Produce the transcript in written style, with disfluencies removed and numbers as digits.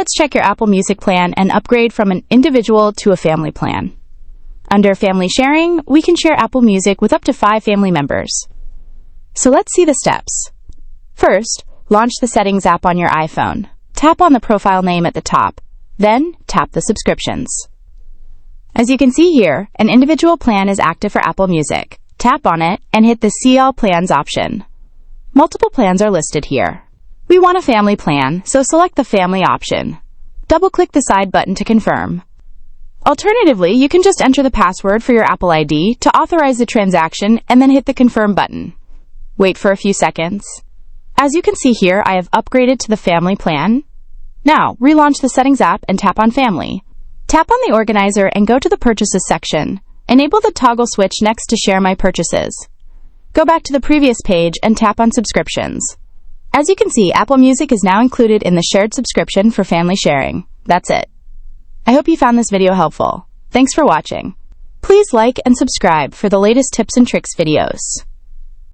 Let's check your Apple Music plan and upgrade from an individual to a family plan. Under Family Sharing, we can share Apple Music with up to 5 family members. So let's see the steps. First, launch the Settings app on your iPhone. Tap on the profile name at the top. Then, tap the Subscriptions. As you can see here, an individual plan is active for Apple Music. Tap on it and hit the See All Plans option. Multiple plans are listed here. We want a family plan, so select the Family option. Double-click the side button to confirm. Alternatively, you can just enter the password for your Apple ID to authorize the transaction and then hit the Confirm button. Wait for a few seconds. As you can see here, I have upgraded to the Family plan. Now, relaunch the Settings app and tap on Family. Tap on the organizer and go to the Purchases section. Enable the toggle switch next to Share My Purchases. Go back to the previous page and tap on Subscriptions. As you can see, Apple Music is now included in the shared subscription for family sharing. That's it. I hope you found this video helpful. Thanks for watching. Please like and subscribe for the latest tips and tricks videos.